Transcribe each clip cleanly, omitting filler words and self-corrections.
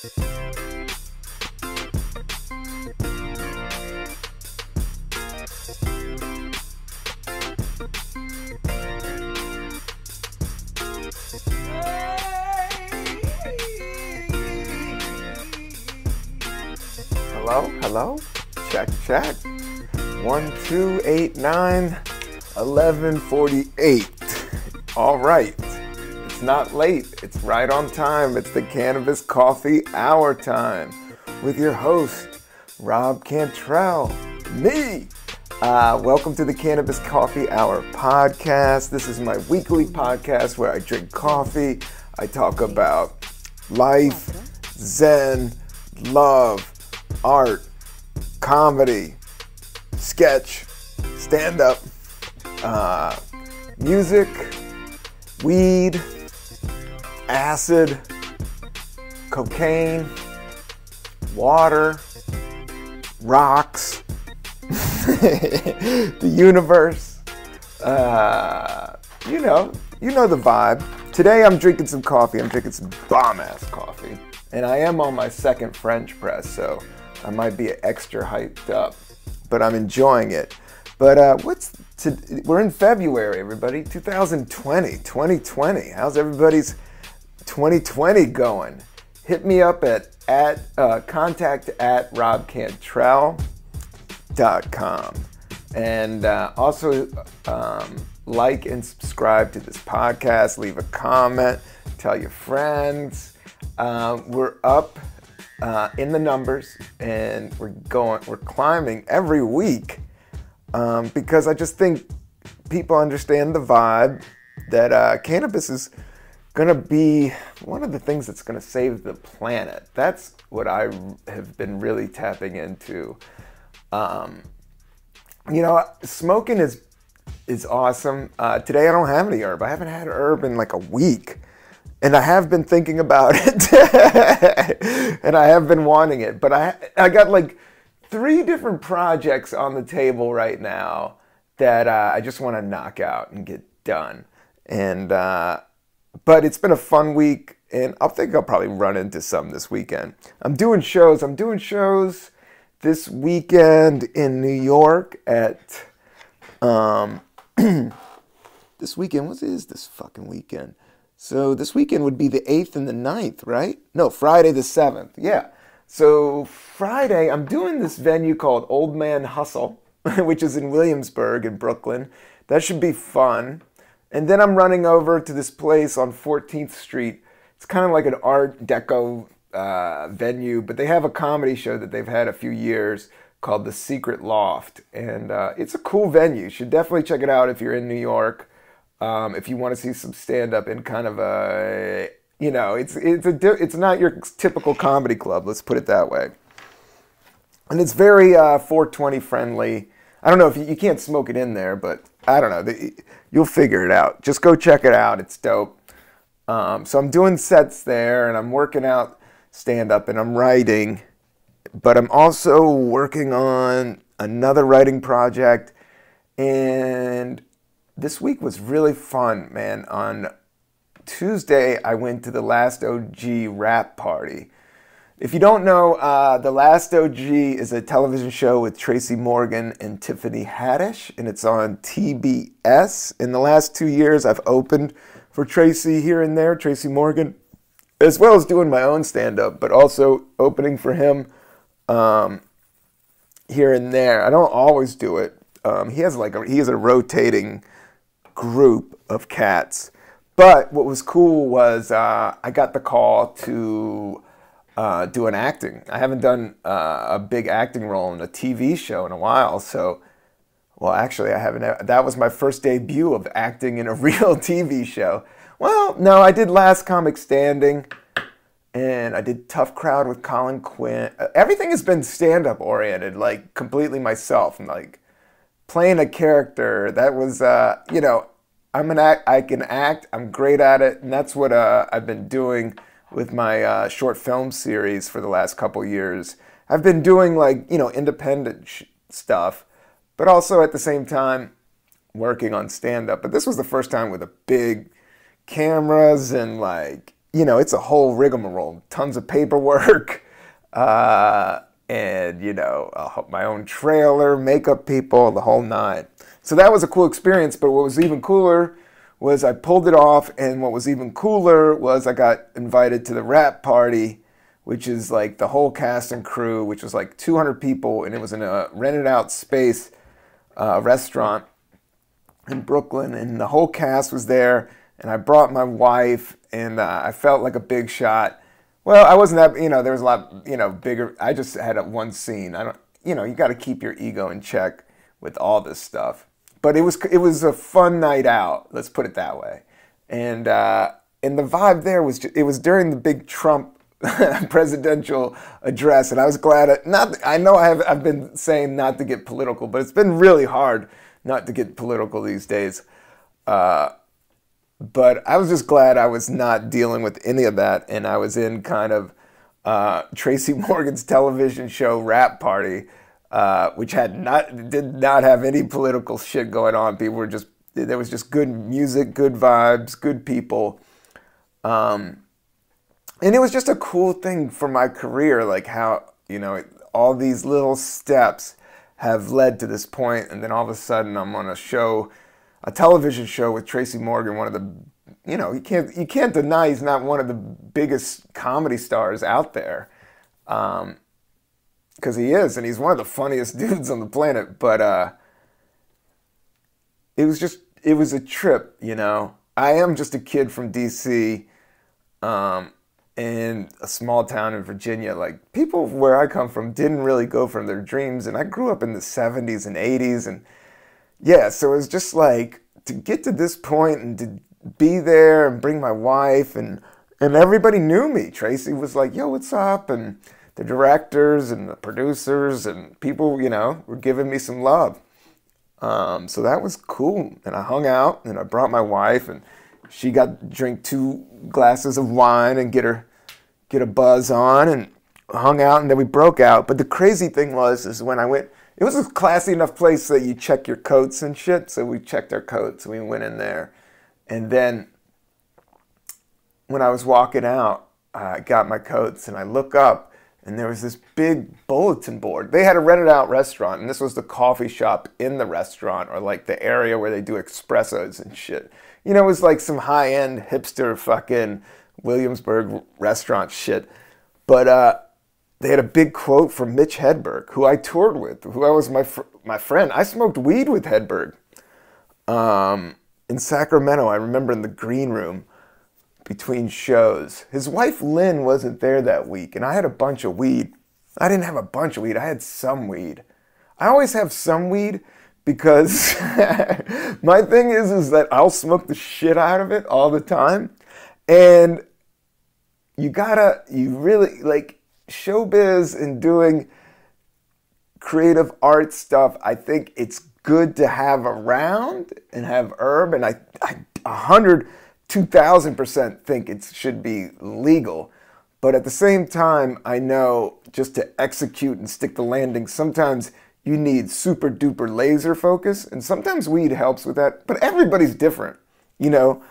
Hello, hello, check, check. 1, 2, 8, 9, 11, 48. All right, it's not late, it's right on time. It's the Cannabis Coffee Hour time with your host, Rob Cantrell, me. Welcome to the Cannabis Coffee Hour podcast. This is my weekly podcast where I drink coffee, I talk about life, zen, love, art, comedy, sketch, stand-up, music, weed, acid, cocaine, water, rocks, the universe. You know the vibe. Today I'm drinking some coffee. I'm drinking some bomb-ass coffee. And I am on my second French press, so I might be extra hyped up, but I'm enjoying it. But we're in February, everybody, 2020. How's everybody's 2020 going? Hit me up at contact at robcantrell.com. And also like and subscribe to this podcast, leave a comment, tell your friends. We're up in the numbers, and we're climbing every week because I just think people understand the vibe that cannabis is going to be one of the things that's going to save the planet. That's what I have been really tapping into. Smoking is awesome. Today I don't have any herb. I haven't had herb in like a week. And I have been thinking about it, and I have been wanting it. But I got like 3 different projects on the table right now that I just want to knock out and get done. And but it's been a fun week, and I think I'll probably run into some this weekend. I'm doing shows this weekend in New York at this weekend. What is this fucking weekend? So this weekend would be the 8th and the 9th, right? No, Friday the 7th, yeah. So Friday, I'm doing this venue called Old Man Hustle, which is in Williamsburg in Brooklyn. That should be fun. And then I'm running over to this place on 14th Street. It's kind of like an Art Deco venue, but they have a comedy show that they've had a few years called The Secret Loft. And it's a cool venue. You should definitely check it out if you're in New York. If you want to see some stand-up in kind of a, it's not your typical comedy club, let's put it that way. And it's very 420 friendly. I don't know if you can't smoke it in there, but I don't know. You'll figure it out. Just go check it out. It's dope. So I'm doing sets there, and I'm working out stand-up, and I'm writing. But I'm also working on another writing project, and this week was really fun, man. On Tuesday, I went to the Last OG rap party. If you don't know, the Last OG is a television show with Tracy Morgan and Tiffany Haddish, and it's on TBS. In the last 2 years, I've opened for Tracy here and there, Tracy Morgan, as well as doing my own stand-up, but also opening for him here and there. I don't always do it. He has a rotating group of cats. But what was cool was I got the call to do an acting. I haven't done a big acting role in a TV show in a while. So, well, actually, I haven't. That was my first debut of acting in a real TV show. Well, no, I did Last Comic Standing, and I did Tough Crowd with Colin Quinn. Everything has been stand-up oriented, like completely myself, and like playing a character. That was, I can act, I'm great at it, and that's what I've been doing with my short film series for the last couple years. I've been doing independent stuff, but also at the same time working on stand-up. But this was the first time with a big cameras and you know, it's a whole rigmarole. Tons of paperwork, and, you know, my own trailer, makeup people, the whole nine. So that was a cool experience, but what was even cooler was I pulled it off, and what was even cooler was I got invited to the wrap party, which is like the whole cast and crew, which was like 200 people, and it was in a rented out space restaurant in Brooklyn, and the whole cast was there, and I brought my wife, and I felt like a big shot. Well, I wasn't that, you know, there was a lot, you know, bigger. I just had one scene. I don't, you know, you got to keep your ego in check with all this stuff. But it was a fun night out. Let's put it that way. And the vibe there was it was during the big Trump presidential address, and I was glad. I know I've been saying not to get political, but it's been really hard not to get political these days. But I was just glad I was not dealing with any of that, and I was in kind of Tracy Morgan's television show Rap Party, which did not have any political shit going on. People were just, there was just good music, good vibes, good people. And it was just a cool thing for my career, like how, you know, all these little steps have led to this point, and then all of a sudden I'm on a television show with Tracy Morgan, one of the, you know, you can't deny he's not one of the biggest comedy stars out there, because he is, and he's one of the funniest dudes on the planet. But it was a trip, you know. I am just a kid from DC, in a small town in Virginia. Like, people where I come from didn't really go for their dreams, and I grew up in the 70s and 80s, and yeah, so it was just like, to get to this point and to be there and bring my wife, and everybody knew me. Tracy was like, yo, what's up? And the directors and the producers and people, you know, were giving me some love. So that was cool. And I hung out, and I brought my wife, and she got to drink 2 glasses of wine and get a buzz on, and hung out, and then we broke out. But the crazy thing is when I went, it was a classy enough place that you check your coats and shit. So we checked our coats. We went in there. And then when I was walking out, I got my coats, and I look up, and there was this big bulletin board. They had a rented out restaurant, and this was the coffee shop in the restaurant, or like the area where they do espressos and shit. You know, it was like some high-end hipster fucking Williamsburg restaurant shit. But they had a big quote from Mitch Hedberg, who I toured with, who was my friend. I smoked weed with Hedberg in Sacramento. I remember in the green room between shows. His wife, Lynn, wasn't there that week, and I had a bunch of weed. I didn't have a bunch of weed. I had some weed. I always have some weed because my thing is that I'll smoke the shit out of it all the time. And you really, like, showbiz and doing creative art stuff, I think it's good to have around and have herb, and I 2,000% think it should be legal. But at the same time, I know just to execute and stick the landing, sometimes you need super duper laser focus, and sometimes weed helps with that, but everybody's different, you know.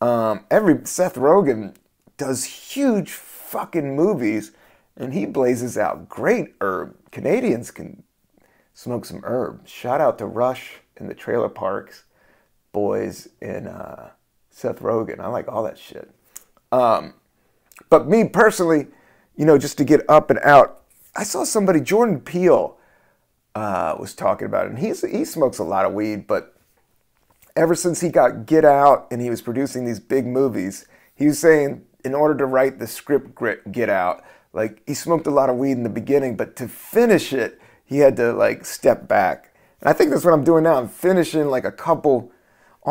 Seth Rogen does huge fucking movies, and he blazes out great herb. Canadians can smoke some herb. Shout out to Rush and the Trailer Parks Boys and Seth Rogen. I like all that shit. But me personally, you know, just to get up and out, I saw somebody, Jordan Peele, was talking about it, and he smokes a lot of weed, but ever since he got Get Out and he was producing these big movies, he was saying in order to write the script Get Out, like, he smoked a lot of weed in the beginning, but to finish it, he had to, like, step back. And I think that's what I'm doing now. I'm finishing, like, all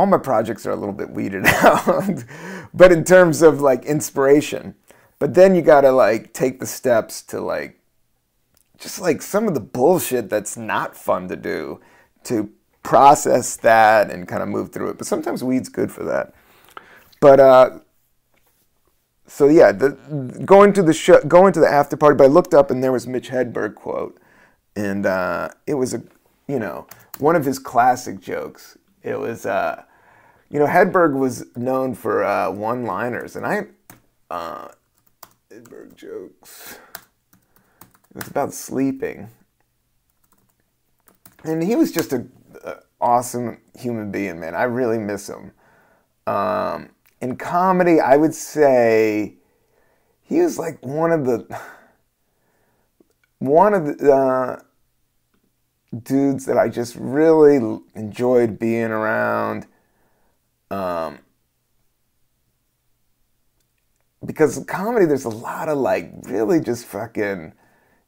my projects are a little bit weeded out, but in terms of, like, inspiration. But then you gotta, like, take the steps to, like, just, like, some of the bullshit that's not fun to do, to process that and kind of move through it. But sometimes weed's good for that. But, so yeah, going to the after party, but I looked up and there was Mitch Hedberg quote, and it was one of his classic jokes. It was Hedberg was known for one-liners, and Edberg jokes. It was about sleeping. And he was just a awesome human being, man. I really miss him. In comedy, I would say he was like one of the dudes that I just really enjoyed being around. Because in comedy, there's a lot of like really just fucking,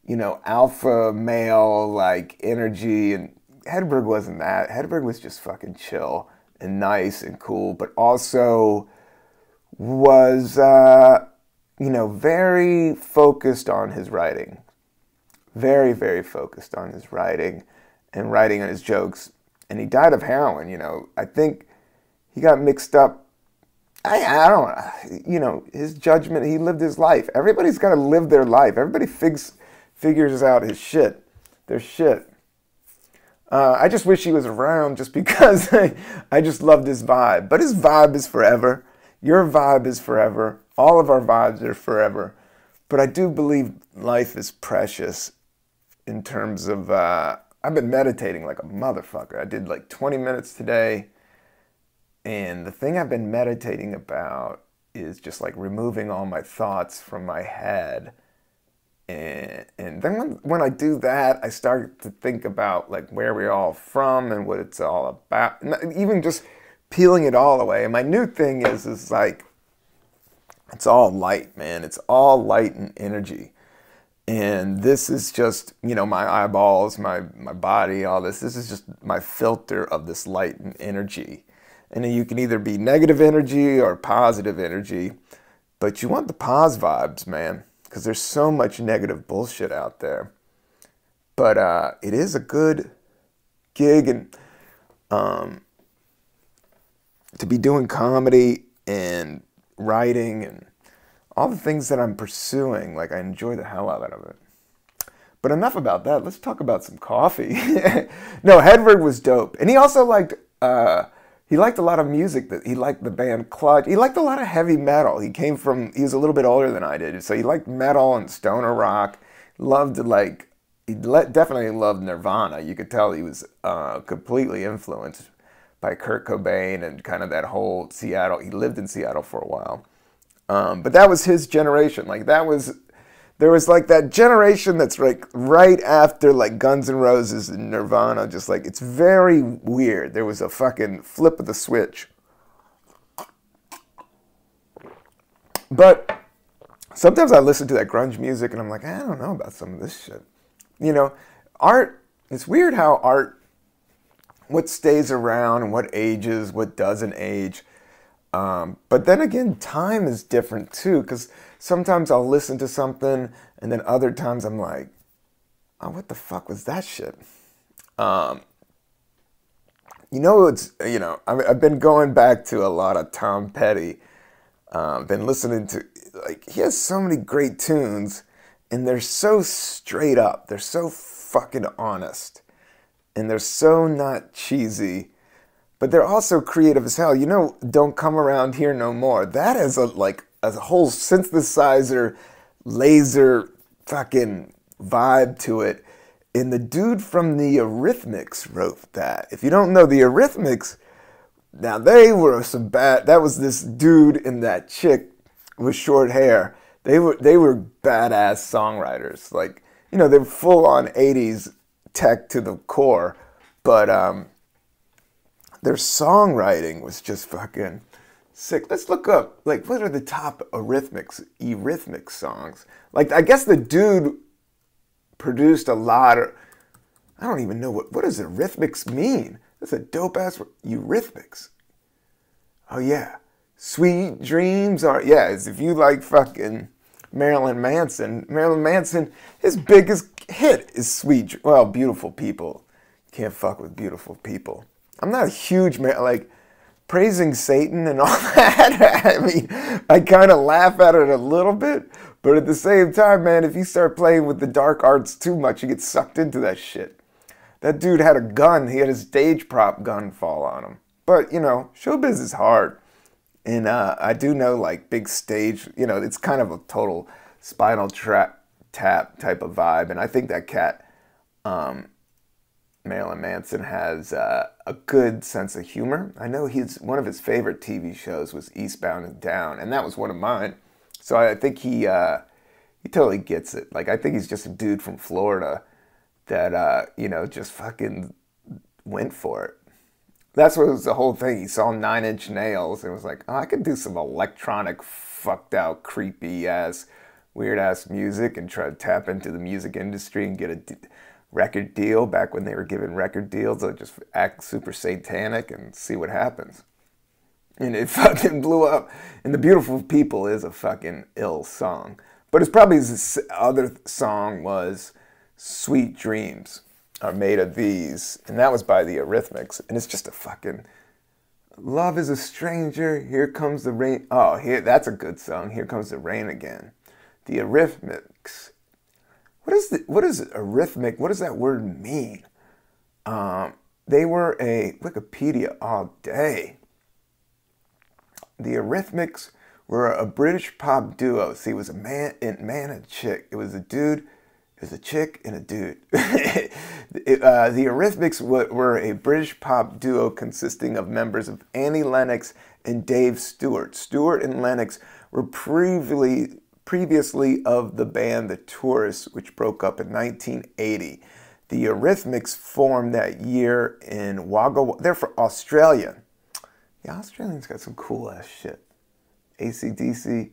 you know, alpha male like energy, and Hedberg wasn't that. Hedberg was just fucking chill and nice and cool, but also was, you know, very focused on his writing. Very, very focused on his writing and writing on his jokes. And he died of heroin, you know. I think he got mixed up. I don't, you know, his judgment, he lived his life. Everybody's got to live their life. Everybody figures out his shit, their shit. I just wish he was around just because I just loved his vibe. But his vibe is forever. Your vibe is forever. All of our vibes are forever. But I do believe life is precious in terms of, I've been meditating like a motherfucker. I did like 20 minutes today. And the thing I've been meditating about is just like removing all my thoughts from my head. And then when I do that, I start to think about like where we're all from and what it's all about. Even just peeling it all away. And my new thing is like, it's all light, man. It's all light and energy. And this is just, you know, my eyeballs, my body, all this. This is just my filter of this light and energy. And you can either be negative energy or positive energy, but you want the pos vibes, man, because there's so much negative bullshit out there. But it is a good gig, and to be doing comedy and writing and all the things that I'm pursuing, like I enjoy the hell out of it. But enough about that. Let's talk about some coffee. No, Hedberg was dope, and he also liked. He liked a lot of music. He liked the band Clutch. He liked a lot of heavy metal. He was a little bit older than I did. So he liked metal and stoner rock. Definitely loved Nirvana. You could tell he was completely influenced by Kurt Cobain and kind of that whole Seattle. He lived in Seattle for a while. But that was his generation. Like there was like that generation that's like right after like Guns N' Roses and Nirvana. Just like, it's very weird. There was a fucking flip of the switch. But sometimes I listen to that grunge music and I'm like, I don't know about some of this shit. You know, art, it's weird how art, what stays around and what ages, what doesn't age. But then again, time is different too, because sometimes I'll listen to something and then other times I'm like, oh, what the fuck was that shit? You know, I've been going back to a lot of Tom Petty. Been listening to, like, he has so many great tunes and they're so straight up. They're so fucking honest and they're so not cheesy. But they're also creative as hell. You know, Don't Come Around Here No More. That is a whole synthesizer, laser fucking vibe to it. And the dude from the Eurythmics wrote that. If you don't know the Eurythmics, now they were some bad. That was this dude and that chick with short hair. They were badass songwriters. Like, you know, they're full on 80s tech to the core. But their songwriting was just fucking sick. Let's look up, like, what are the top Eurythmics songs? Like, I guess the dude produced a lot of, I don't even know, what does Eurythmics mean? That's a dope-ass word. Eurythmics. Oh, yeah. Sweet Dreams are, yeah, if you like fucking Marilyn Manson, his biggest hit is Beautiful People. Can't fuck with beautiful people. I'm not a huge man, like, praising Satan and all that. I mean, I kind of laugh at it a little bit, but at the same time, man, if you start playing with the dark arts too much, you get sucked into that shit. That dude had a gun. He had his stage prop gun fall on him. But, you know, showbiz is hard. And I do know like big stage, you know, it's kind of a total Spinal Tap type of vibe. And I think that cat, Marilyn Manson, has a good sense of humor. I know one of his favorite TV shows was Eastbound and Down, and that was one of mine. So I think he totally gets it. Like, I think he's just a dude from Florida that, you know, just fucking went for it. That's what was the whole thing. He saw Nine Inch Nails and was like, oh, I could do some electronic, fucked out, creepy ass, weird ass music and try to tap into the music industry and get a record deal back when they were giving record deals. They'll just act super satanic and see what happens. And it fucking blew up. And The Beautiful People is a fucking ill song. But it's probably his other song was Sweet Dreams Are Made of These. And that was by the Eurythmics. And it's just a fucking... Love is a stranger, here comes the rain. Oh, that's a good song. Here Comes the Rain Again. The Eurythmics. What is Eurythmic? What does that word mean? They were a Wikipedia all day. The Eurythmics were a British pop duo. See, it was a man and a chick. It was a dude, it was a chick and a dude. The Eurythmics were a British pop duo consisting of members of Annie Lennox and Dave Stewart. Stewart and Lennox were previously of the band The Tourists, which broke up in 1980. The Eurythmics formed that year in Wagga. They're from Australia. Yeah, Australians got some cool ass shit. AC/DC.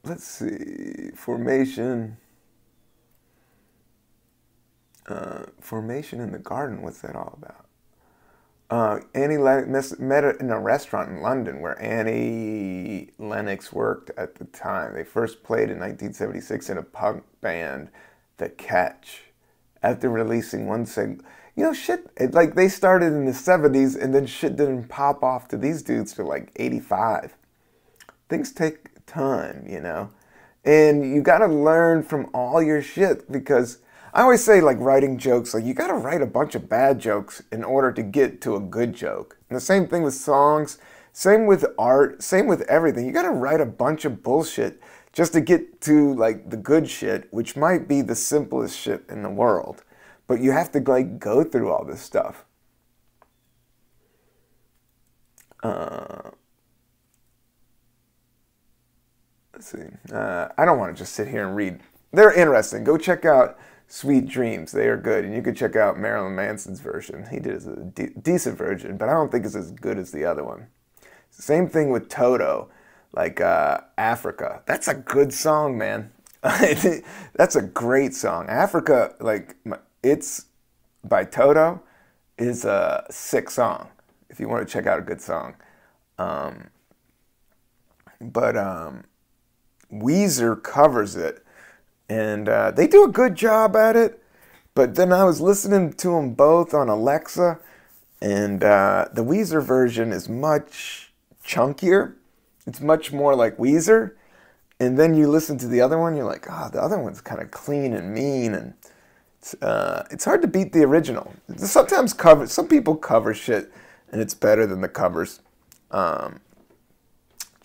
Let's see. Formation. Formation in the Garden. What's that all about? Annie Lennox met in a restaurant in London where Annie Lennox worked at the time. They first played in 1976 in a punk band, The Catch. After releasing one single, you know, shit, like they started in the 70s and then shit didn't pop off to these dudes till like 85. Things take time, you know? And you gotta learn from all your shit because I always say, like, writing jokes, like, you gotta write a bunch of bad jokes in order to get to a good joke. And the same thing with songs, same with art, same with everything. You gotta write a bunch of bullshit just to get to, like, the good shit, which might be the simplest shit in the world. But you have to, like, go through all this stuff. Let's see. I don't want to just sit here and read. They're interesting. Go check out Sweet Dreams. They are good. And you could check out Marilyn Manson's version. He did a decent version, but I don't think it's as good as the other one. Same thing with Toto, like Africa. That's a good song, man. That's a great song. Africa, like, it's by Toto, is a sick song if you want to check out a good song. Weezer covers it, and they do a good job at it. But then I was listening to them both on Alexa, and the Weezer version is much chunkier. It's much more like Weezer. And then you listen to the other one, you're like, oh, the other one's kind of clean and mean, and it's hard to beat the original. Sometimes some people cover shit, and it's better than the covers. Trying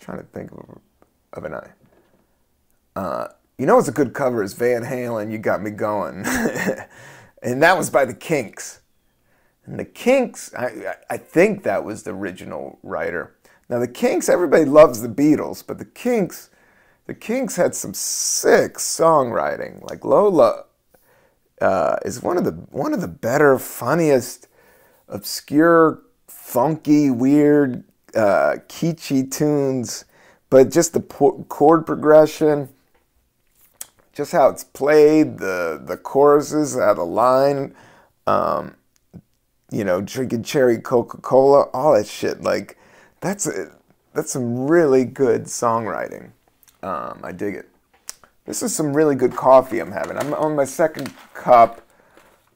to think of an eye. You know what's a good cover is Van Halen, You Got Me Going. And that was by the Kinks. And the Kinks, I think that was the original writer. Now the Kinks, everybody loves the Beatles, but the Kinks had some sick songwriting. Like Lola is one of the better, funniest, obscure, funky, weird, kitschy tunes. But just the chord progression, just how it's played, the choruses out of line, you know, drinking cherry Coca-Cola, all that shit. Like, that's some really good songwriting. I dig it. This is some really good coffee I'm having. I'm on my second cup,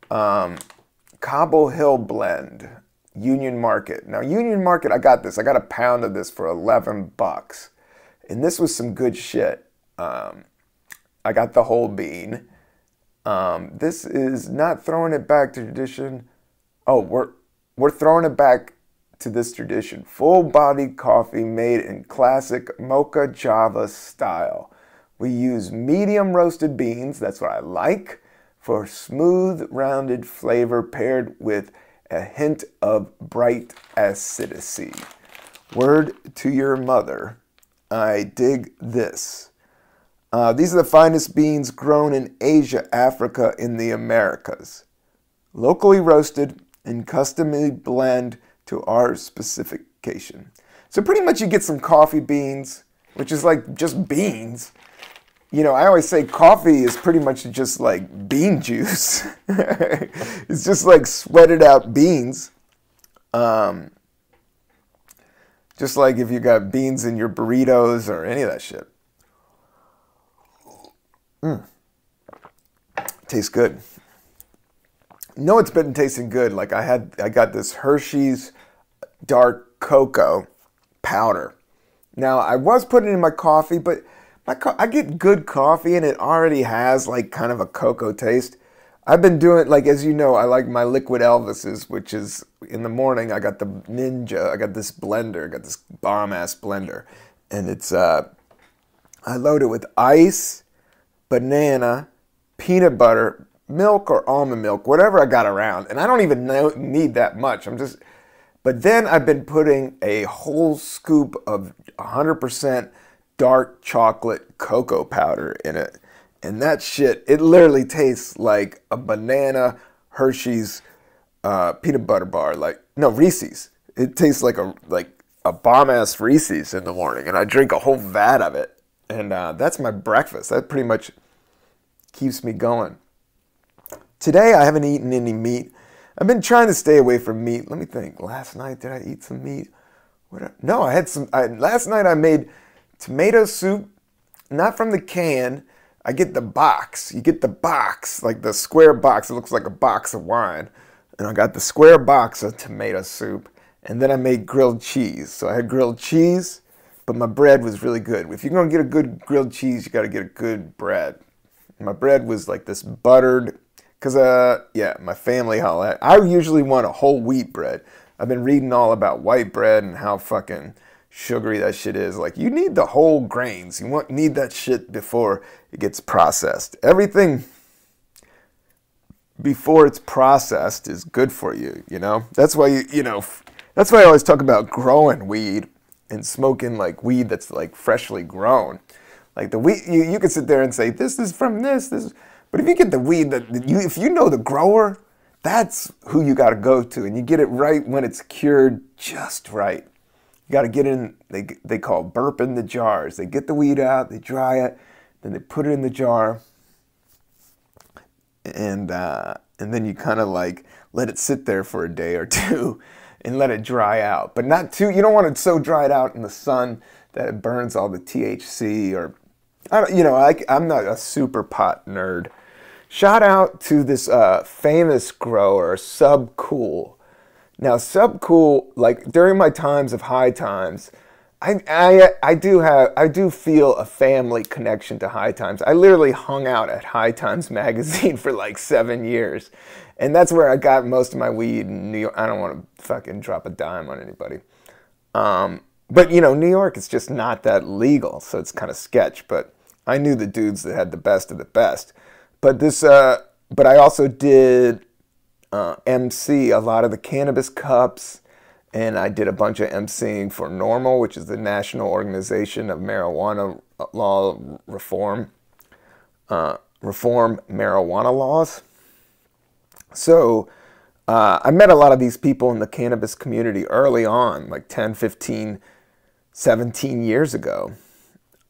Cobble Hill Blend, Union Market. Now, Union Market, I got this. I got a pound of this for $11. And this was some good shit. I got the whole bean. This is not throwing it back to tradition. Oh, we're throwing it back to this tradition. Full-bodied coffee made in classic Mocha Java style. We use medium roasted beans, that's what I like, for smooth, rounded flavor paired with a hint of bright acidity. Word to your mother, I dig this. These are the finest beans grown in Asia, Africa, in the Americas. Locally roasted and customly blend to our specification. So pretty much you get some coffee beans, which is like just beans. You know, I always say coffee is pretty much just like bean juice. It's just like sweated out beans. Just like if you got beans in your burritos or any of that shit. Tastes good. No, it's been tasting good. Like I got this Hershey's dark cocoa powder. Now I was putting it in my coffee, but I get good coffee and it already has like kind of a cocoa taste. I've been doing, like, as you know, I like my liquid Elvises, which is in the morning. I got the Ninja. I got this blender. I got this bomb ass blender, and it's I load it with ice, banana, peanut butter, milk or almond milk, whatever I got around. And I don't even need that much. But then I've been putting a whole scoop of 100% dark chocolate cocoa powder in it. And that shit, it literally tastes like a banana Hershey's peanut butter bar. Reese's. It tastes like a bomb-ass Reese's in the morning. And I drink a whole vat of it. And that's my breakfast. That pretty much keeps me going. Today, I haven't eaten any meat. I've been trying to stay away from meat. Let me think. Last night, did I eat some meat? No, I had some. Last night, I made tomato soup, not from the can. I get the box. You get the box, like the square box. It looks like a box of wine. And I got the square box of tomato soup. And then I made grilled cheese. So I had grilled cheese, but my bread was really good. If you're going to get a good grilled cheese, you got to get a good bread. My bread was like this buttered, because, my family, I usually want a whole wheat bread. I've been reading all about white bread and how fucking sugary that shit is. Like, you need the whole grains. You need that shit before it gets processed. Everything before it's processed is good for you, you know? That's why, that's why I always talk about growing weed and smoking, like, weed that's, like, freshly grown. Like, the weed, you can sit there and say, this is from this. But if you get the weed, if you know the grower, that's who you got to go to. And you get it right when it's cured just right. You got to get in, they call burping the jars. They get the weed out, they dry it, then they put it in the jar, and then you kind of like let it sit there for a day or two and let it dry out. But not too, you don't want it so dried out in the sun that it burns all the THC or, I'm not a super pot nerd. Shout out to this famous grower, SUBCOOL. Now, SUBCOOL, like during my times of high times, I do feel a family connection to High Times. I literally hung out at High Times magazine for like 7 years, and that's where I got most of my weed in New York. I don't want to fucking drop a dime on anybody, but New York is just not that legal, so it's kind of sketch. But I knew the dudes that had the best of the best. But but I also did MC a lot of the Cannabis Cups, and I did a bunch of MCing for NORML, which is the National Organization of Marijuana Law Reform, marijuana laws. So I met a lot of these people in the cannabis community early on, like 10, 15, 17 years ago.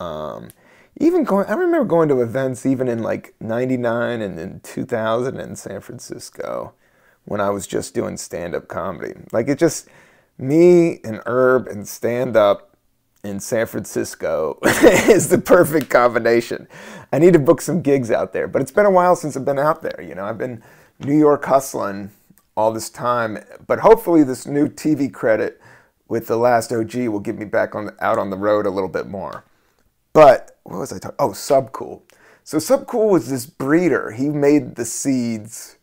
I remember going to events even in like 99 and in 2000 in San Francisco when I was just doing stand-up comedy. Like, it just, me and Herb and stand-up in San Francisco is the perfect combination. I need to book some gigs out there, but it's been a while since I've been out there. I've been New York hustling all this time, but hopefully this new TV credit with The Last OG will get me back out on the road a little bit more. But, what was I talking? Oh, SUBCOOL. So SUBCOOL was this breeder. He made the seeds,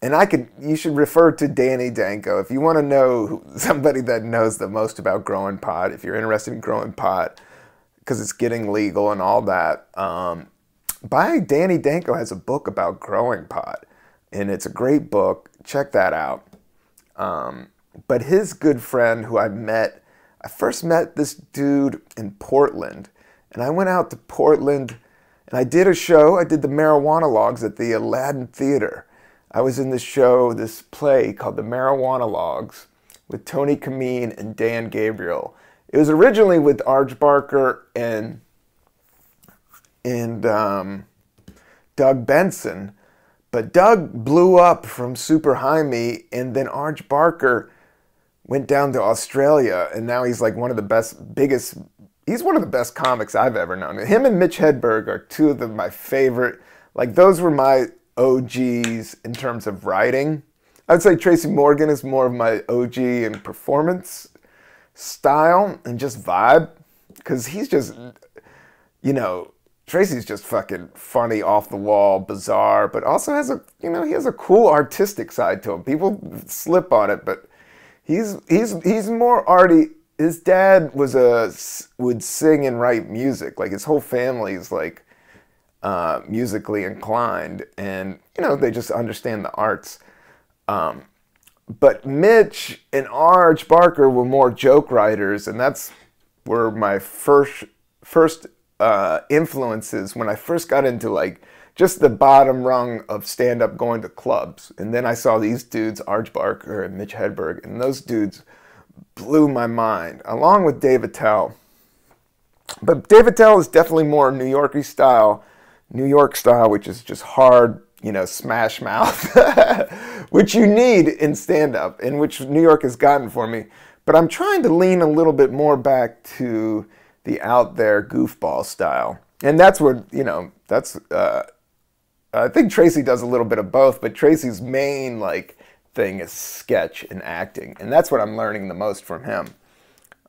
and you should refer to Danny Danko if you want to know somebody that knows the most about growing pot. If you're interested in growing pot, because it's getting legal and all that. Danny Danko has a book about growing pot, and it's a great book. Check that out. But his good friend who I first met this dude in Portland, and I went out to Portland, and I did a show. I did the Marijuana Logs at the Aladdin Theater. I was in this play called The Marijuana Logs with Tony Kameen and Dan Gabriel. It was originally with Arj Barker and Doug Benson, but Doug blew up from Super High Me, and then Arj Barker went down to Australia, and now he's like one of the he's one of the best comics I've ever known. Him and Mitch Hedberg are two of my favorite, like those were my OGs in terms of writing. I'd say Tracy Morgan is more of my OG in performance style and just vibe, because he's just, Tracy's just fucking funny, off the wall, bizarre, but also has he has a cool artistic side to him. People slip on it, but he's more arty. His dad would sing and write music. Like his whole family's like musically inclined, and they just understand the arts. But Mitch and Arj Barker were more joke writers, and that's were my first influences when I first got into like just the bottom rung of stand-up, going to clubs. And then I saw these dudes, Arj Barker and Mitch Hedberg, and those dudes blew my mind, along with Dave Attell. But Dave Attell is definitely more New York style, which is just hard, smash mouth, which you need in stand-up, and which New York has gotten for me. But I'm trying to lean a little bit more back to the out there goofball style. And that's where, I think Tracy does a little bit of both, but Tracy's main thing is sketch and acting. And that's what I'm learning the most from him.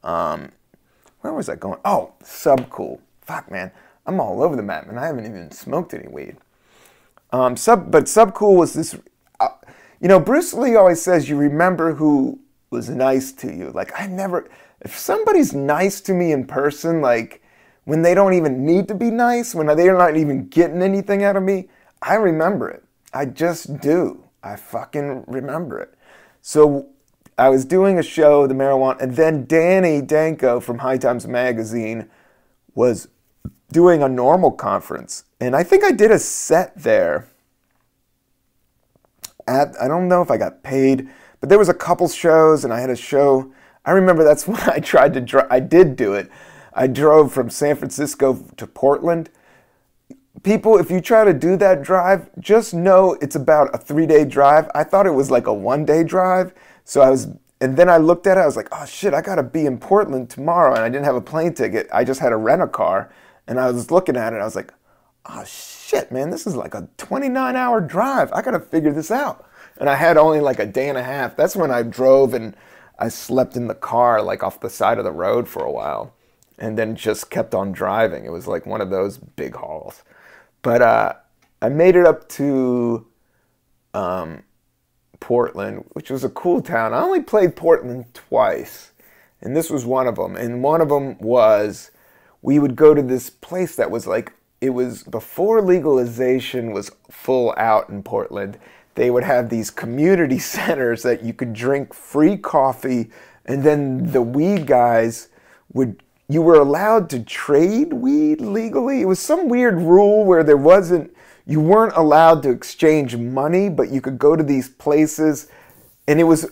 Where was I going? Oh, SUBCOOL. Fuck, man. I'm all over the map, and I haven't even smoked any weed. But SUBCOOL was this, Bruce Lee always says you remember who was nice to you. If somebody's nice to me in person, when they don't even need to be nice, when they're not even getting anything out of me, I remember it. I just do. I fucking remember it. So I was doing a show, the Marijuana, and then Danny Danko from High Times Magazine was doing a normal conference. And I think I did a set there. I don't know if I got paid, but there was a couple shows, and I had a show. I remember that's when I tried to drive. I did do it. I drove from San Francisco to Portland. People, if you try to do that drive, just know it's about a 3-day drive. I thought it was like a 1-day drive. And then I looked at it, I was like, oh shit, I gotta be in Portland tomorrow, and I didn't have a plane ticket. I just had to rent a car, and I was looking at it, I was like, oh shit, man, this is like a 29-hour drive. I gotta figure this out. And I had only like a day and a half. That's when I drove, and I slept in the car off the side of the road for a while, and then just kept on driving. It was like one of those big hauls. But I made it up to Portland, which was a cool town. I only played Portland twice, and this was one of them. And one of them was, we would go to this place that was it was before legalization was full out in Portland. They would have these community centers that you could drink free coffee, and then the weed guys you were allowed to trade weed legally. It was some weird rule where you weren't allowed to exchange money, but you could go to these places, and it was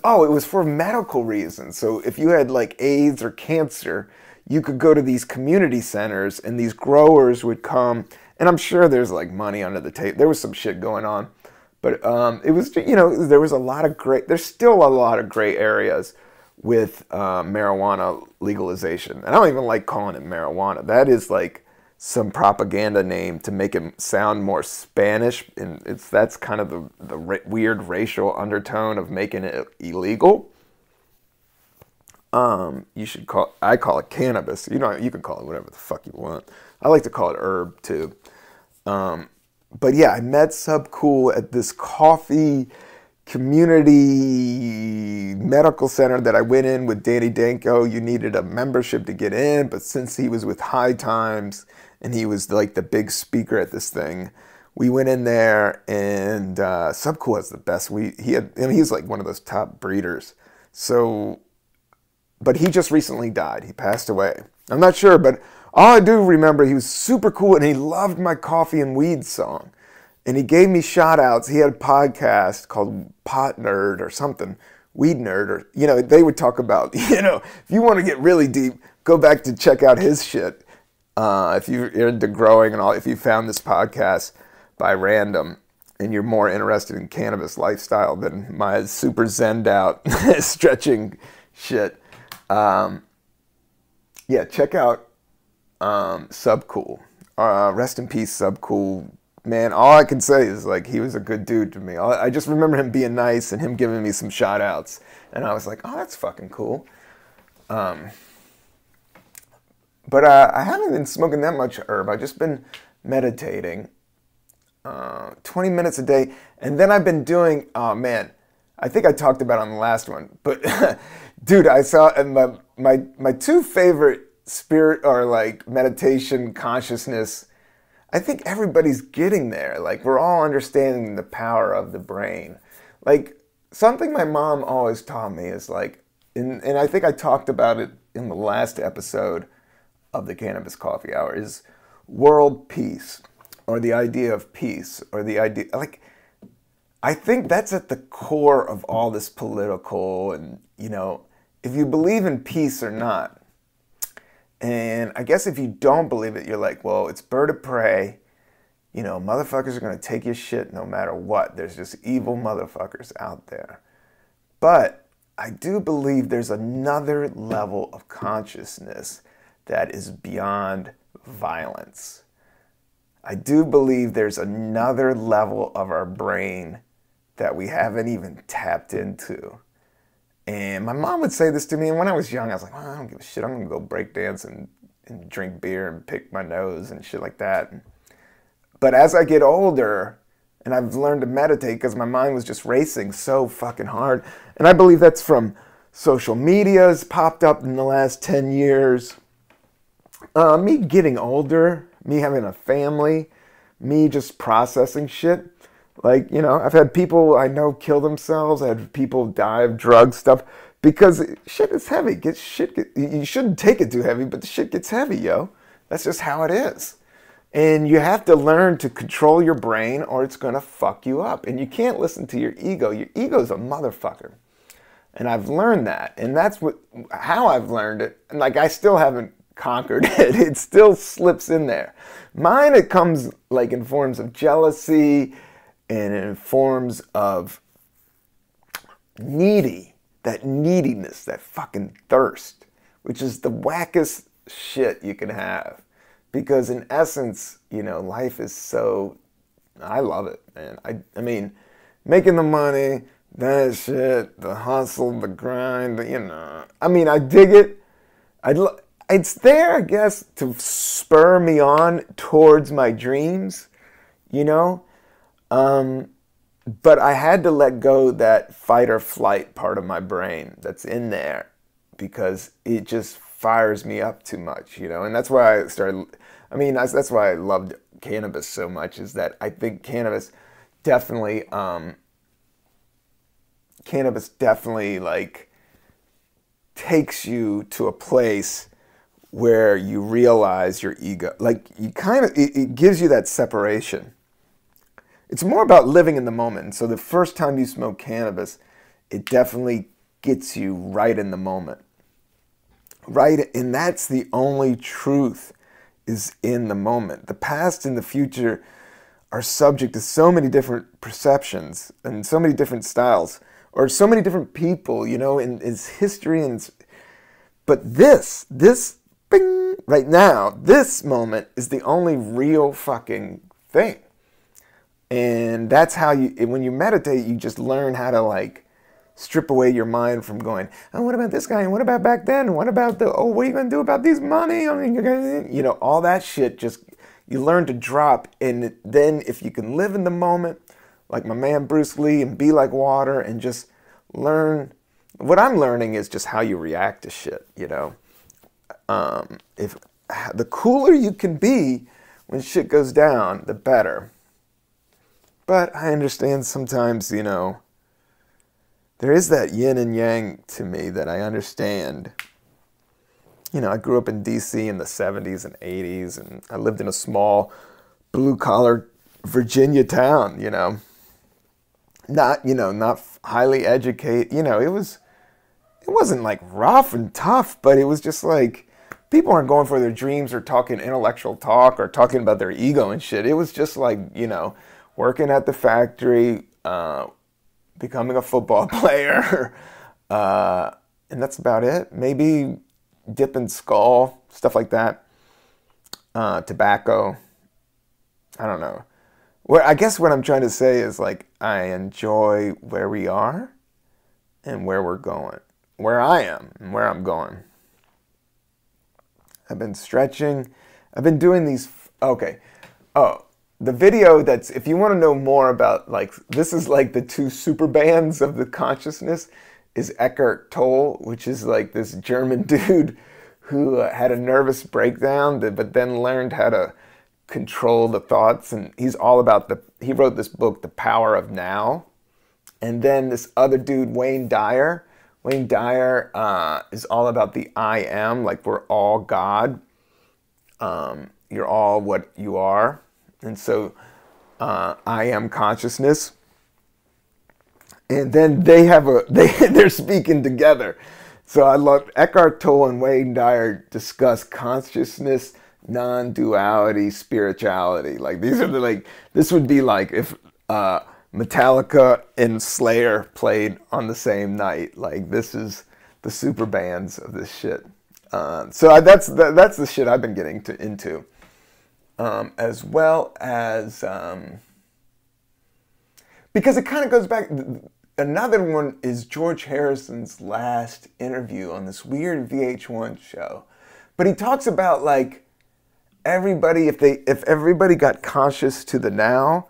for medical reasons. So if you had AIDS or cancer, you could go to these community centers, and these growers would come, and I'm sure there's money under the table. There was some shit going on, but it was, there was there's still a lot of gray areas with marijuana legalization. And I don't even like calling it marijuana. That is some propaganda name to make it sound more Spanish, and that's kind of the weird racial undertone of making it illegal. I call it cannabis. You can call it whatever the fuck you want. I like to call it herb too. But yeah, I met SUBCOOL at this coffee community medical center that I went in with Danny Danko, you needed a membership to get in, but since he was with High Times and he was like the big speaker at this thing, we went in there, and SUBCOOL has the best weed. He's like one of those top breeders. So, but he just recently died. He passed away. I'm not sure, but all I do remember, he was super cool, and he loved my coffee and weed song. And he gave me shout outs. He had a podcast called Pot Nerd or something, Weed Nerd, or, you know, they would talk about, you know, if you want to get really deep, go back to check out his shit. If you're into growing and all, if you found this podcast by random and you're more interested in cannabis lifestyle than my super zenned out stretching shit, yeah, check out SUBCOOL. Rest in peace, SUBCOOL. Man, all I can say is, like, he was a good dude to me. I just remember him being nice and him giving me some shout outs. And I was like, oh, that's fucking cool. But I haven't been smoking that much herb. I've just been meditating 20 minutes a day. And then I've been doing, oh man, I think I talked about it on the last one. But dude, I saw my two favorite spirit or like meditation consciousness, I think everybody's getting there. Like, we're all understanding the power of the brain. Like, something my mom always taught me is like, and I think I talked about it in the last episode of the Cannabis Coffee Hour, is world peace, or the idea of peace, or the idea, like, I think that's at the core of all this political, and, you know, if you believe in peace or not. And I guess if you don't believe it, you're like, well, it's bird of prey. You know, motherfuckers are going to take your shit no matter what. There's just evil motherfuckers out there. But I do believe there's another level of consciousness that is beyond violence. I do believe there's another level of our brain that we haven't even tapped into. And my mom would say this to me, and when I was young, I was like, well, I don't give a shit. I'm going to go break dance and drink beer and pick my nose and shit like that. But as I get older, and I've learned to meditate because my mind was just racing so fucking hard, and I believe that's from social media's popped up in the last 10 years. Me getting older, me having a family, me just processing shit. Like, you know, I've had people I know kill themselves. I had people die of drug stuff because shit is heavy. You shouldn't take it too heavy, but the shit gets heavy, yo. That's just how it is. And you have to learn to control your brain or it's going to fuck you up. And you can't listen to your ego. Your ego's a motherfucker. And I've learned that. And that's how I've learned it. And like, I still haven't conquered it. It still slips in there. Mine, it comes like in forms of jealousy, and in forms of that neediness, that fucking thirst, which is the wackest shit you can have. Because in essence, you know, life is so, I love it, man. I mean, making the money, that shit, the hustle, the grind, you know. I mean, I dig it. It's there, I guess, to spur me on towards my dreams, you know. But I had to let go that fight or flight part of my brain that's in there because it just fires me up too much, you know. And that's why I started, I mean, that's why I loved cannabis so much, is that I think cannabis definitely like takes you to a place where you realize your ego, like you kind of, it gives you that separation. It's more about living in the moment. And so the first time you smoke cannabis, it definitely gets you right in the moment. Right? And that's the only truth, is in the moment. The past and the future are subject to so many different perceptions and so many different styles, or so many different people, you know, in its history. But this bing, right now, this moment is the only real fucking thing. And that's how when you meditate, you just learn how to like strip away your mind from going, oh, what about this guy? And what about back then? What about what are you going to do about these money? I mean, you know, all that shit, just, you learn to drop. And then if you can live in the moment, like my man Bruce Lee and be like water and just learn. What I'm learning is just how you react to shit, you know. If the cooler you can be when shit goes down, the better. But I understand sometimes, you know, there is that yin and yang to me that I understand. You know, I grew up in D.C. in the 70s and 80s, and I lived in a small blue-collar Virginia town, you know. Not, you know, not highly educated. You know, it wasn't like rough and tough, but it was just like people aren't going for their dreams or talking intellectual talk or talking about their ego and shit. It was just like, you know, working at the factory, becoming a football player, and that's about it. Maybe dipping skull, stuff like that. Tobacco. I don't know. Well, I guess what I'm trying to say is like I enjoy where we are and where we're going. Where I am and where I'm going. I've been stretching. I've been doing these. Okay. Oh, the video that's, if you want to know more about, like, this is like the two super bands of the consciousness, is Eckhart Tolle, which is like this German dude who had a nervous breakdown, but then learned how to control the thoughts. And he's all about he wrote this book, The Power of Now. And then this other dude, Wayne Dyer, is all about the I am, like we're all God. You're all what you are. And so I am consciousness. And then they're speaking together. So I love Eckhart Tolle and Wayne Dyer discuss consciousness, non-duality, spirituality. Like these are this would be like if Metallica and Slayer played on the same night. Like this is the super bands of this shit. So that's the shit I've been getting into, as well as because it kind of goes back. Another one is George Harrison's last interview on this weird VH1 show, but he talks about like everybody if everybody got conscious to the now.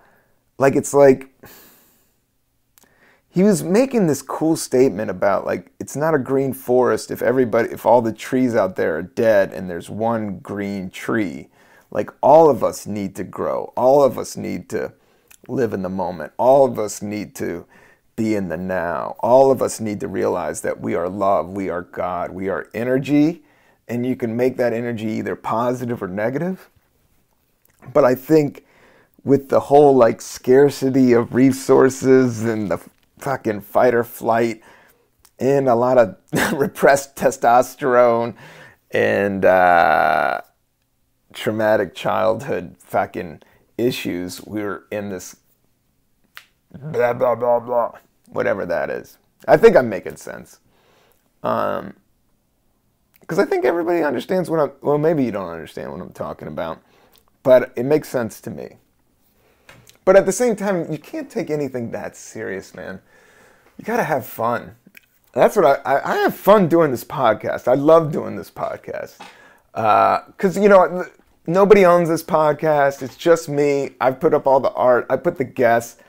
Like, it's like, he was making this cool statement about, like, it's not a green forest if all the trees out there are dead and there's one green tree. Like, all of us need to grow. All of us need to live in the moment. All of us need to be in the now. All of us need to realize that we are love, we are God, we are energy, and you can make that energy either positive or negative. But I think with the whole like scarcity of resources and the fucking fight or flight and a lot of repressed testosterone and traumatic childhood fucking issues, we're in this blah, blah, blah, blah, whatever that is. I think I'm making sense. Because I think everybody understands well, maybe you don't understand what I'm talking about, but it makes sense to me. But at the same time, you can't take anything that serious, man. You gotta have fun. That's what I have fun doing this podcast. I love doing this podcast. Because, you know, nobody owns this podcast. It's just me. I put up all the art. I put the guests.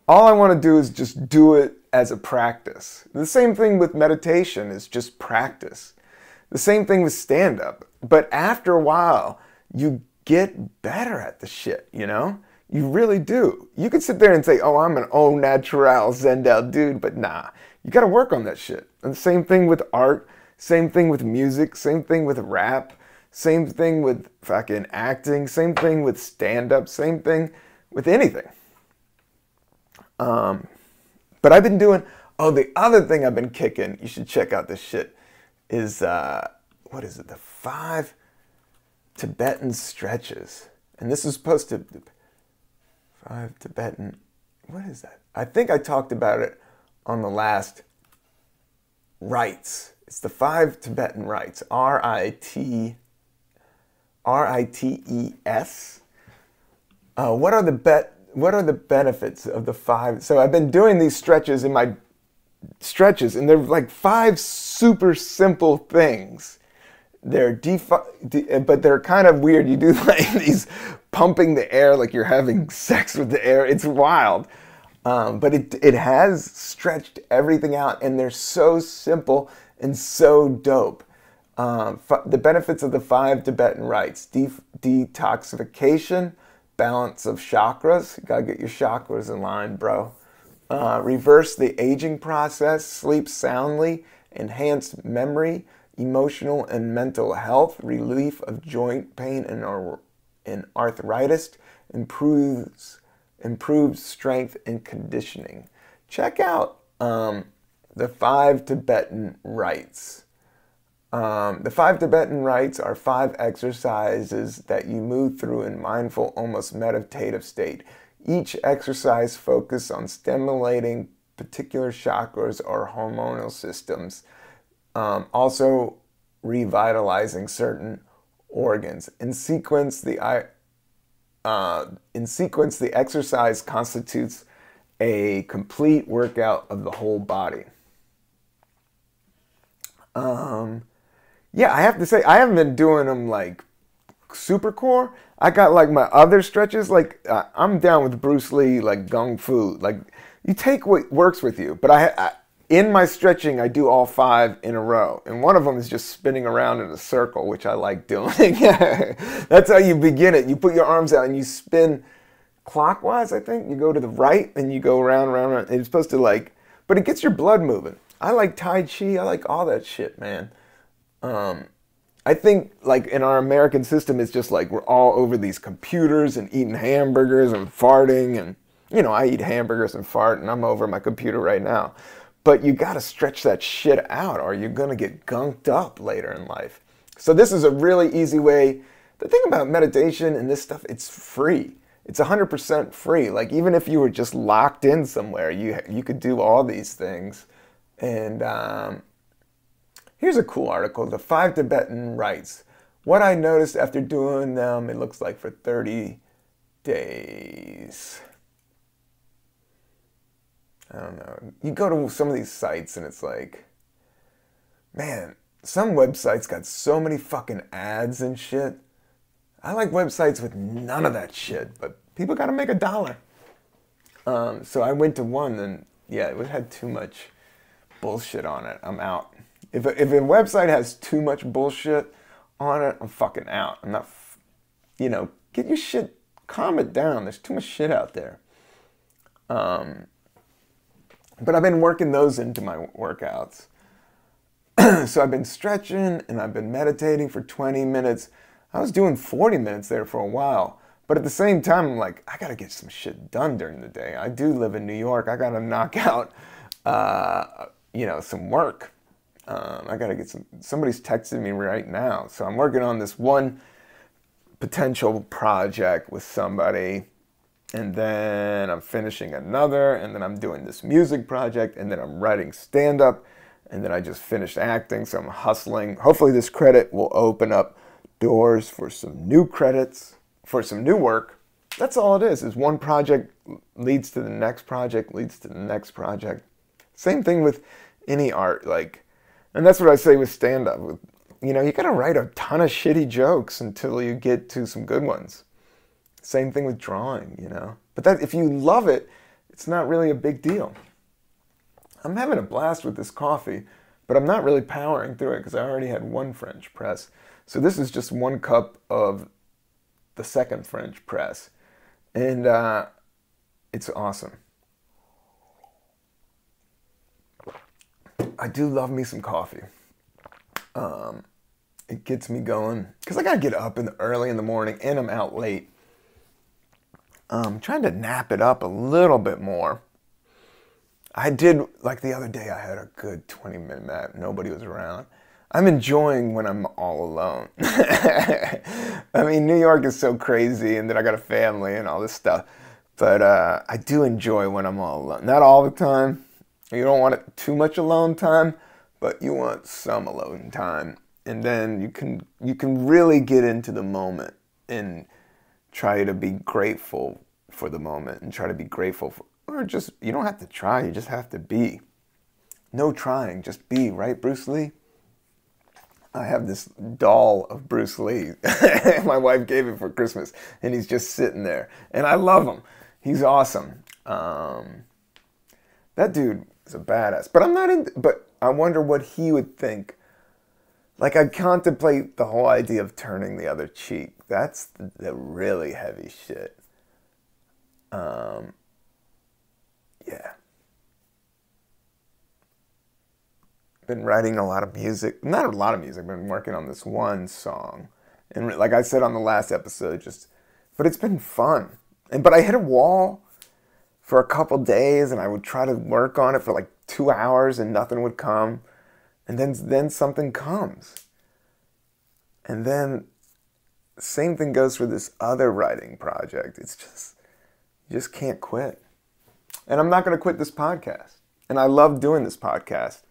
All I want to do is just do it as a practice. The same thing with meditation is just practice. The same thing with stand-up. But after a while, you get better at the shit, you know? You really do. You could sit there and say, oh, I'm an au naturel Zendel dude, but nah. You got to work on that shit. And the same thing with art, same thing with music, same thing with rap, same thing with fucking acting, same thing with stand-up, same thing with anything. But I've been doing, the other thing I've been kicking, you should check out this shit, is, what is it, the 5 Tibetan stretches. And this is supposed to... 5 Tibetan, what is that? I think I talked about it on the last rites. It's the 5 Tibetan rites, R-I-T-E-S. What are the benefits of the 5? So I've been doing these stretches and they're like 5 super simple things. They're but they're kind of weird. You do like these pumping the air like you're having sex with the air. It's wild. But it has stretched everything out, and they're so simple and so dope. The benefits of the 5 Tibetan rites: detoxification, balance of chakras. You gotta get your chakras in line, bro. Reverse the aging process, sleep soundly, enhance memory, emotional and mental health, relief of joint pain and arthritis, improves strength and conditioning. Check out the 5 Tibetan Rites. The 5 Tibetan Rites are 5 exercises that you move through in mindful, almost meditative state. Each exercise focuses on stimulating particular chakras or hormonal systems, also revitalizing certain organs. In sequence, the exercise constitutes a complete workout of the whole body. Yeah, I have to say, I haven't been doing them like super core. I got like my other stretches, like I'm down with Bruce Lee, like Gung Fu. Like, you take what works with you. But I in my stretching, I do all 5 in a row. And one of them is just spinning around in a circle, which I like doing. That's how you begin it. You put your arms out and you spin clockwise, I think. You go to the right and you go around, around, around. It's supposed to like, but it gets your blood moving. I like Tai Chi. I like all that shit, man. I think like in our American system, it's just like we're all over these computers and eating hamburgers and farting. And, you know, I eat hamburgers and fart and I'm over my computer right now. But you got to stretch that shit out or you're going to get gunked up later in life. So this is a really easy way. The thing about meditation and this stuff, it's free. It's 100% free. Like, even if you were just locked in somewhere, you could do all these things. And here's a cool article, the 5 Tibetan Rites. What I noticed after doing them, it looks like for 30 days. I don't know. You go to some of these sites and it's like, man, some websites got so many fucking ads and shit. I like websites with none of that shit, but people got to make $1. So I went to one and yeah, it had too much bullshit on it. I'm out. If a website has too much bullshit on it, I'm fucking out. I'm not, you know, get your shit, calm it down. There's too much shit out there. But I've been working those into my workouts. So I've been stretching and I've been meditating for 20 minutes. I was doing 40 minutes there for a while. But at the same time, I'm like, I got to get some shit done during the day. I do live in New York. I got to knock out, you know, some work. I got to get somebody's texting me right now. So I'm working on this one potential project with somebody. And then I'm finishing another. And then I'm doing this music project. And then I'm writing stand-up. And then I just finished acting. So I'm hustling. Hopefully this credit will open up doors for some new credits, for some new work. That's all it is one project leads to the next project, leads to the next project. Same thing with any art, like, and that's what I say with stand-up. You know, you gotta write a ton of shitty jokes until you get to some good ones. Same thing with drawing, you know. But that, if you love it, it's not really a big deal. I'm having a blast with this coffee, but I'm not really powering through it because I already had one French press. So this is just 1 cup of the second French press. And it's awesome. I do love me some coffee. It gets me going. Because I got to get up early in the morning and I'm out late. I'm trying to nap it up a little bit more. I did, like the other day, I had a good 20-minute nap. Nobody was around. I'm enjoying when I'm all alone. I mean, New York is so crazy, and then I got a family and all this stuff. But I do enjoy when I'm all alone. Not all the time. You don't want too much alone time, but you want some alone time. And then you can really get into the moment and try to be grateful for the moment and try to be grateful for, or just, you don't have to try, you just have to be. No trying, just be, right, Bruce Lee? I have this doll of Bruce Lee. My wife gave it for Christmas, and he's just sitting there. And I love him. He's awesome. That dude is a badass. But I'm not in. But I wonder what he would think. Like, I contemplate the whole idea of turning the other cheek. That's the really heavy shit. Yeah. Been writing a lot of music. Not a lot of music. Been working on this one song. And like I said on the last episode, but it's been fun. But I hit a wall for a couple days, and I would try to work on it for like 2 hours, and nothing would come. And then something comes. And then same thing goes for this other writing project. It's just, you just can't quit. And I'm not going to quit this podcast. And I love doing this podcast.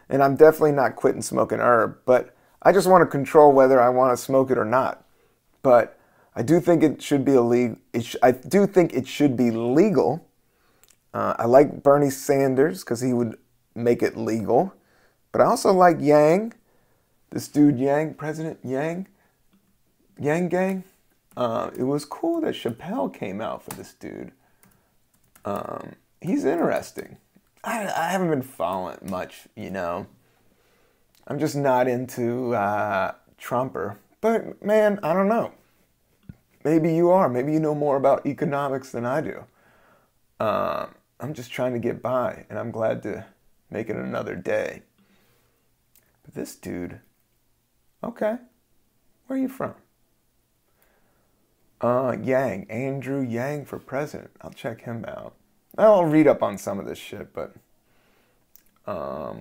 And I'm definitely not quitting smoking herb, but I just want to control whether I want to smoke it or not. But I do think it should be illegal. I do think it should be legal. I like Bernie Sanders because he would make it legal. But I also like Yang, this dude Yang, President Yang, Yang Gang. It was cool that Chappelle came out for this dude. He's interesting. I haven't been following it much, you know. I'm just not into Trumper. But, man, I don't know. Maybe you are. Maybe you know more about economics than I do. I'm just trying to get by, and I'm glad to make it another day. But this dude, okay, where are you from? Yang, Andrew Yang for president. I'll check him out. I'll read up on some of this shit, but a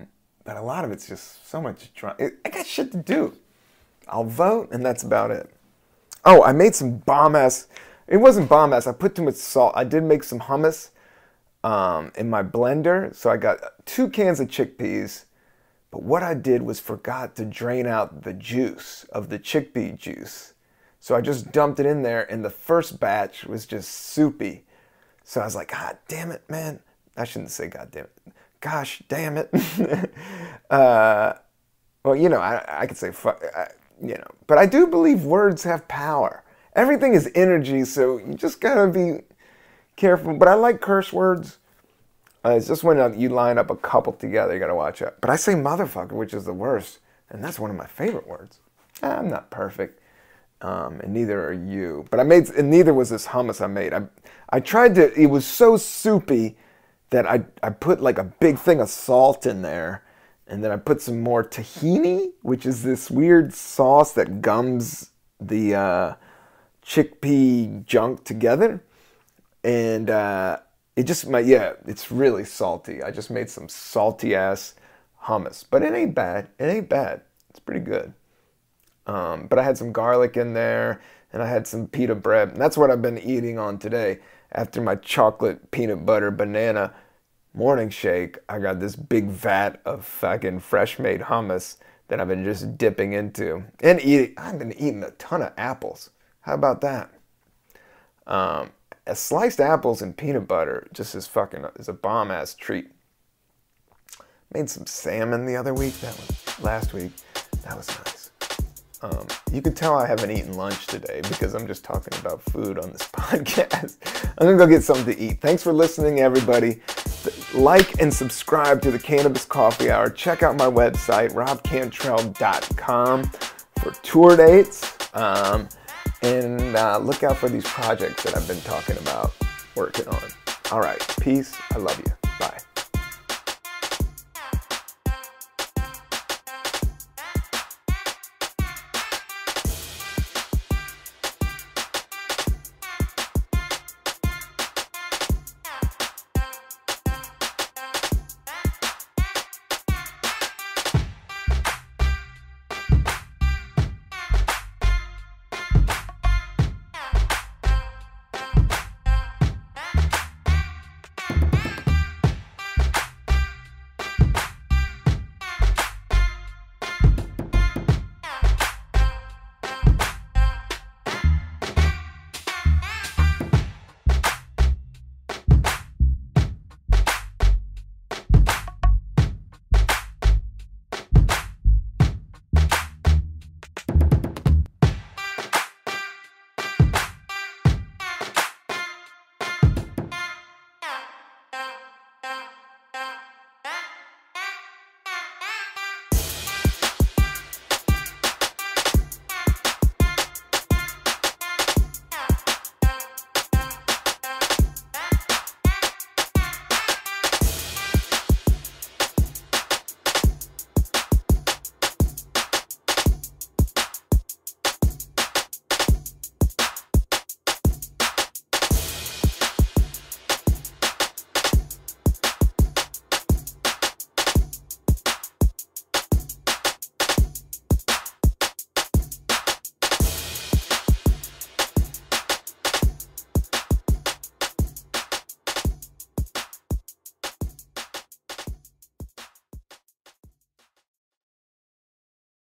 lot of it's just so much drama. I got shit to do. I'll vote, and that's about it. Oh, I made some bomb-ass. It wasn't bomb-ass. I put too much salt. I did make some hummus in my blender. So I got 2 cans of chickpeas. But what I did was forgot to drain out the juice of the chickpea juice. So I just dumped it in there, and the first batch was just soupy. So I was like, God damn it, man. I shouldn't say God damn it. Gosh damn it. Well, you know, I could say fuck, you know. But I do believe words have power. Everything is energy, so you just gotta be careful. But I like curse words. It's just when you line up a couple together, you gotta watch out. But I say motherfucker, which is the worst. And that's one of my favorite words. I'm not perfect. And neither are you. But and neither was this hummus I made. I tried to, it was so soupy that I put like a big thing of salt in there. And then I put some more tahini, which is this weird sauce that gums the chickpea junk together. And it just, it's really salty. I just made some salty ass hummus. But it ain't bad. It ain't bad. It's pretty good. But I had some garlic in there, and I had some pita bread. And that's what I've been eating on today. After my chocolate peanut butter banana morning shake, I got this big vat of fucking fresh made hummus that I've been just dipping into. And eating. I've been eating a ton of apples. How about that? Sliced apples and peanut butter just is a bomb ass treat. Made some salmon the other week. Last week. That was nice. You can tell I haven't eaten lunch today because I'm just talking about food on this podcast. I'm going to go get something to eat. Thanks for listening, everybody. Like and subscribe to the Cannabis Coffee Hour. Check out my website, robcantrell.com, for tour dates. And look out for these projects that I've been talking about working on. All right. Peace. I love you. Bye.